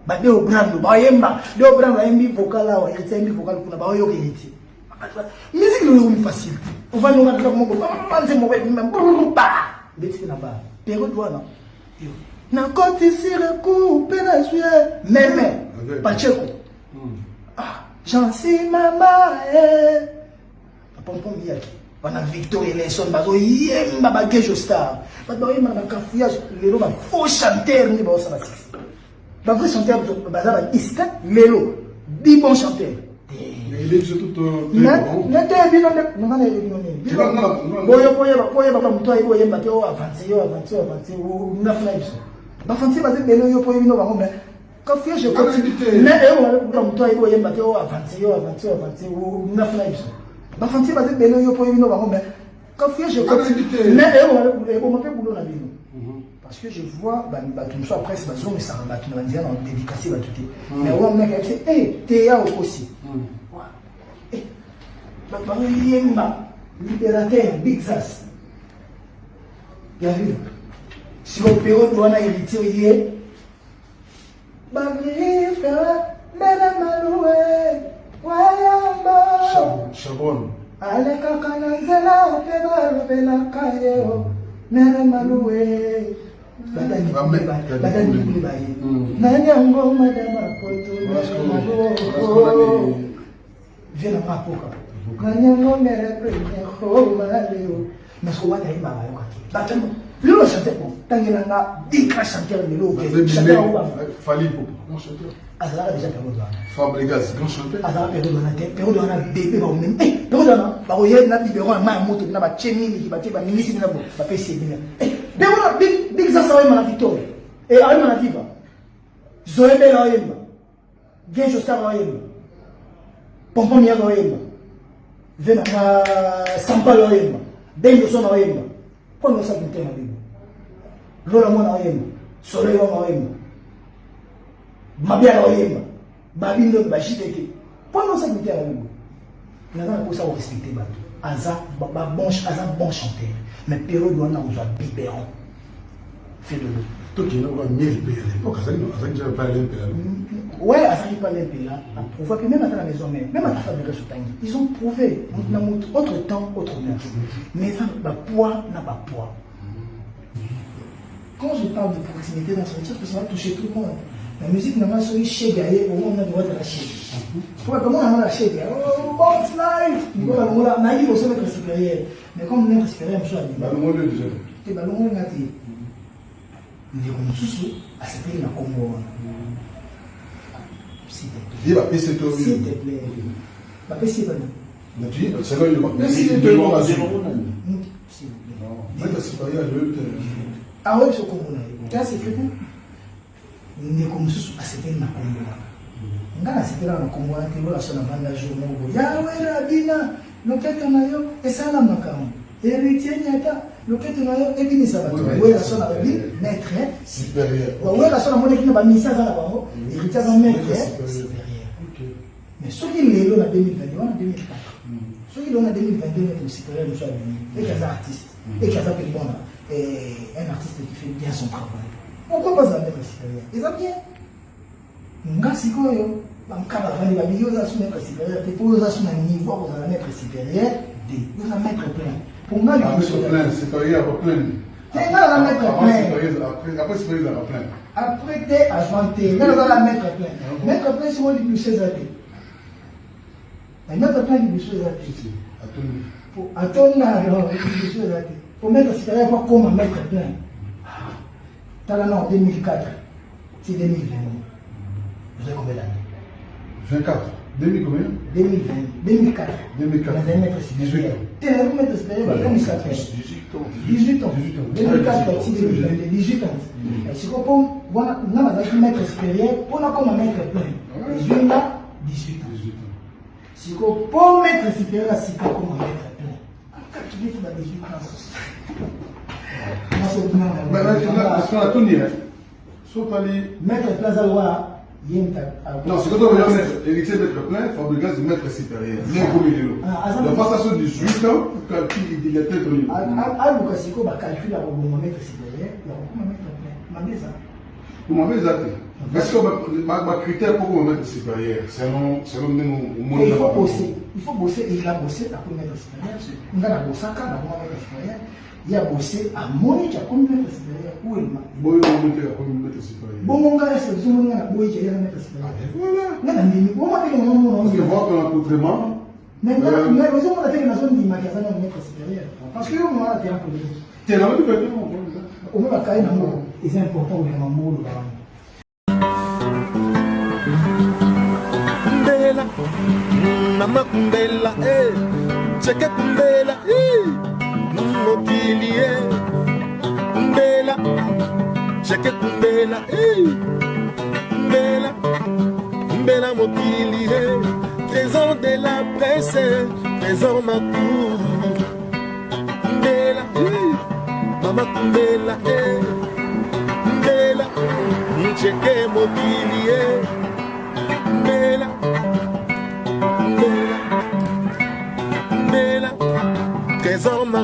ba de obrando ba yemba de obrando yembi vocal là il tient vocal pour ba yo kiniti musique le est facile on va nous mettre comme pas c'est mauvais même pas beti na ba pero douana na côté sur le coup pénasué même Pacheco ah j'en sais maman pompom yaki wana Victoria Nelson bazo yemba ba Gejo Star ba yemba na cafouillage lelo ba faux chanteur ni ba osala six ba vrai chanteur baza ba iska lelo bi bon chanteur il est surtout na te bino na na bino ni boyo ba muto ayi boyemba te o avance o na fly biso ba fancy ba ze belo yo po bino ba ngombe cafouillage ko na ba muto ayi boyemba te o avance o na fly biso ba fancy ba ze belo yo po bino ba ngombe cafouillage ko na bon mo pe boulot na bino. Parce que je vois, tout le soir presse, mais ça va tout le monde dédicacé, va tout. Mais on a dit, hey, t'es là aussi. Eh, libérateur, Big Sass. Il y a vu. Si on peut on a hérité, Chabon. Allez, Kakanazela, Pena, Kayo, Mera Maloué. Badani kulibaye nani yango madama poto viens na mapoka nani yango mere premier ho maleo nasko wata ima bayo kati batamo lelo chanter ko tangela nga dikra chanter lelo ke chanter wa Fali Poupa grand chanteur azala déjà perdu Fabregas grand chanteur azala perdu na te perdu na bébé ba même perdu na ba oye na libéro na moto na ba chemi ni ba te ba ministre na bo ba pesi bien Demona big Sass awe mana Victoria. E awe mana Viva. Zoebe la oyemba. Gejo Star la oyemba. Pompom ya la oyemba. Vena na Sampa la oyemba. Benjo so na oyemba. Kwa no sa kunte na bibo. Lola mo na oyemba. Soleil la oyemba. Mabia la oyemba. Babindo bashiteke. Kwa no sa kunte na bibo. Na na ko sa respecter ba. Aza bon chanteur. Mais Péro doit nous avoir biberon. Fait de l'eau. Tout qui nous va mieux payer à l'époque, ça ne pas l'impéral. Ouais, ça ne pas l'impéral. On voit que même à la maison, même à la fabrique sur Tangi, ils ont prouvé. Autre temps, autre mœurs. Mais ça n'a pas poids, n'a pas poids. Quand je parle de proximité dans son titre, ça va toucher tout le monde. La musique n'a pas souri chez Gaïe, au moment où on a droit de la chez. Comment on a la chez Gaïe? Oh, box life! On a naïf au sommet supérieur. Mais comme on est supérieur, je suis allé. Ballon déjà. Et ballon on a dit. Nous avons sous à ce pays, on a Congo. S'il te plaît. Il va passer tout. S'il te plaît. Va passer pas. Mais tu dis, c'est là où il va. Mais s'il te plaît. S'il vous plaît. C'est pas grave, je veux te. Ah oui, c'est Congo. C'est fait. Nous avons sous à ce pays, on a Congo. Ngana sikira na Congo ati wala sona vanda jour mo ya wela bina loketo nayo esala makamu héritier nyata loketo nayo ebini sabato wela sona bi maître supérieur wela sona mona kina ba misa za na bango héritier za maître supérieur mais ce qui lelo na 2021 na 2004 ce qui lelo na 2022 na supérieur nous soit venu et les artistes et qui a fait bon un artiste qui fait bien son travail pourquoi pas un maître supérieur ils ont bien ngasi koyo bankaba vali ba biyo za suna supérieur te pour za suna niveau pour la maître supérieur de vous la mettre plein pour moi le plein supérieur au plein c'est là la mettre plein après supérieur à plein après t'es ajouté là la mettre plein mettre plein c'est moi du plus zati la mettre plein du plus zati pour attendre alors du plus zati pour mettre supérieur pour comment mettre plein t'as là en 2004 c'est 2020 vous avez combien d'années? 24. 2000 combien? 2020. 2004. 2004. 18 ans. Tu es un maître supérieur, 2004. 18 ans. 2004, 18 ans. Si on a un maître supérieur, on a comme un maître plein. 18 ans, 18 ans. Si on a un maître supérieur, c'est comme un maître plein. Quand tu dis que tu as 18 ans, c'est pas tout dire. Sauf aller. Maître plein, non, c'est quand on veut mettre héritier maître plein, Fabregas de maître supérieur. Bien comme il est là. La passation de 18 ans, quand il était connu. Ah, vous cassez quoi, calcul à maître supérieur, il y a beaucoup de maître plein. Vous m'avez zappé. Est-ce que ma critère pour me mettre supérieur, selon au monde? Il faut bosser et il a bossé pour mettre supérieur. On a bossé quand on a mettre supérieur. Il a bossé à Monique à comme mettre supérieur. Où est-ce que bon, il a comme mettre supérieur. Bon, mon gars, c'est tout le monde a bossé à mettre supérieur. Voilà. Parce que voir un accoutrement. Mais vous avez une zone d'immagassin à mettre supérieur. Parce que on a bien connu. Tu es là, tu fais bien. Au moins, la caille est important vraiment pour le baron. Kumbela, mama kumbela, cheke kumbela, mokili, kumbela, cheke kumbela, kumbela, kumbela mokili, trésor de la presse, trésor ma cour, kumbela, mama kumbela, kumbela, cheke mokili, Kumbela, Kumbela, Kumbela, trésor ma